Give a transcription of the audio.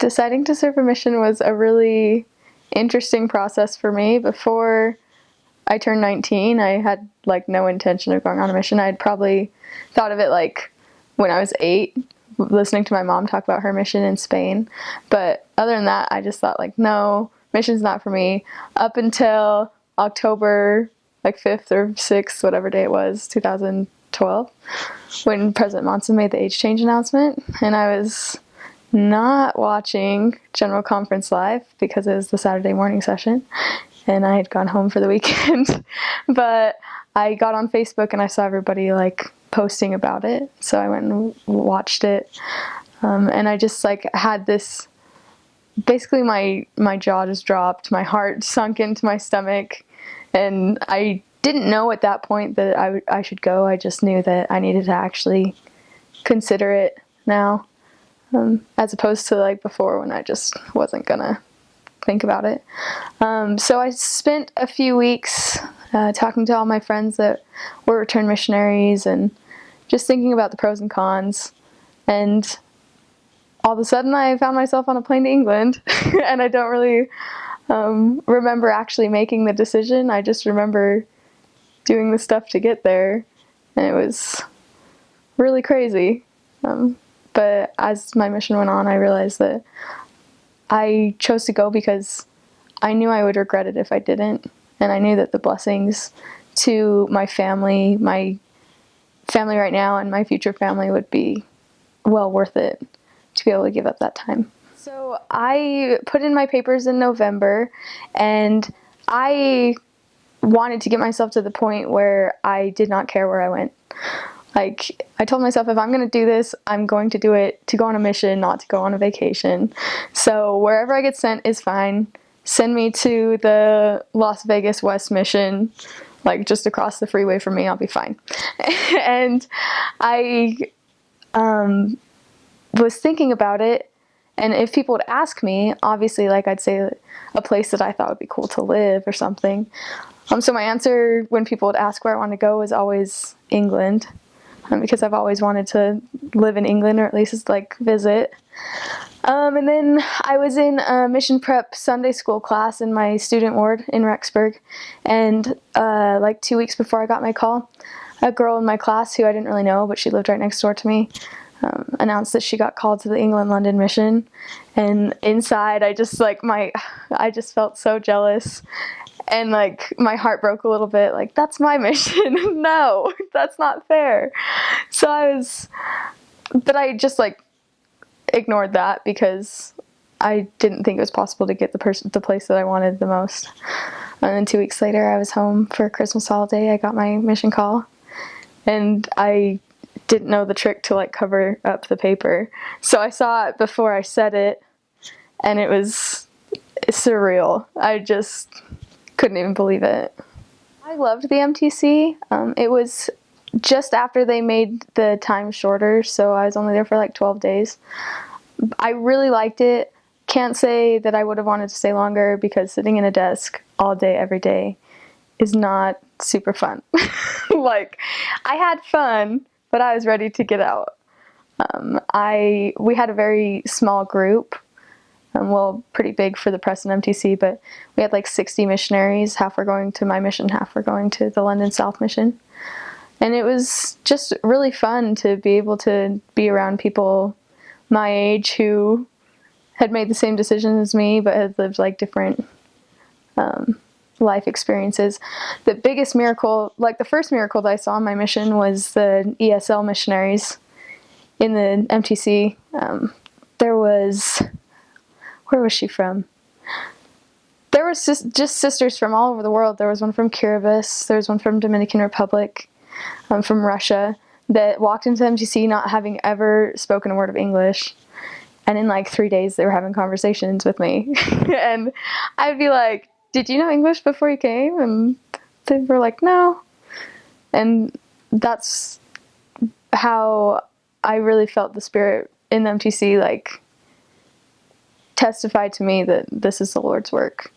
Deciding to serve a mission was a really interesting process for me. Before I turned 19, I had like no intention of going on a mission. I'd probably thought of it like when I was 8, listening to my mom talk about her mission in Spain. But other than that, I just thought like, no, mission's not for me. Up until October like 5th or 6th, whatever day it was, 2012, when President Monson made the age change announcement, and I was not watching General Conference live because it was the Saturday morning session and I had gone home for the weekend. But I got on Facebook and I saw everybody like posting about it, so I went and watched it, and I just like had this, basically my jaw just dropped, my heart sunk into my stomach, and I didn't know at that point that I should go. I just knew that I needed to actually consider it now. As opposed to like before when I just wasn't gonna think about it. So I spent a few weeks talking to all my friends that were returned missionaries and just thinking about the pros and cons. And all of a sudden I found myself on a plane to England and I don't really remember actually making the decision. I just remember doing the stuff to get there, and it was really crazy. But as my mission went on, I realized that I chose to go because I knew I would regret it if I didn't. And I knew that the blessings to my family right now, and my future family would be well worth it to be able to give up that time. So I put in my papers in November, and I wanted to get myself to the point where I did not care where I went. Like, I told myself, if I'm going to do this, I'm going to do it to go on a mission, not to go on a vacation. So wherever I get sent is fine. Send me to the Las Vegas West mission, like just across the freeway from me, I'll be fine. And I was thinking about it, and if people would ask me, obviously, like, I'd say a place that I thought would be cool to live or something. So my answer when people would ask where I want to go is always England. Because I've always wanted to live in England, or at least just like visit. And then I was in a mission prep Sunday school class in my student ward in Rexburg, and like 2 weeks before I got my call, a girl in my class who I didn't really know, but she lived right next door to me, announced that she got called to the England-London mission. And inside I just felt so jealous. And like my heart broke a little bit, like, that's my mission. No, that's not fair. But I just like ignored that because I didn't think it was possible to get the place that I wanted the most. And then 2 weeks later, I was home for Christmas holiday. I got my mission call, and I didn't know the trick to like cover up the paper. So I saw it before I said it, and it was surreal. I just couldn't even believe it. I loved the MTC. It was just after they made the time shorter, so I was only there for like 12 days. I really liked it. Can't say that I would have wanted to stay longer because sitting in a desk all day, every day is not super fun. Like, I had fun, but I was ready to get out. We had a very small group. Well, pretty big for the Preston MTC, but we had like 60 missionaries. Half were going to my mission, half were going to the London South mission. And it was just really fun to be able to be around people my age who had made the same decision as me, but had lived like different life experiences. The biggest miracle, like the first miracle that I saw on my mission, was the ESL missionaries in the MTC. Where was she from? There was just sisters from all over the world. There was one from Kiribati, there was one from Dominican Republic, from Russia, that walked into MTC not having ever spoken a word of English. And in like 3 days, they were having conversations with me. And I'd be like, did you know English before you came? And they were like, no. And that's how I really felt the Spirit in the MTC, like, testified to me that this is the Lord's work.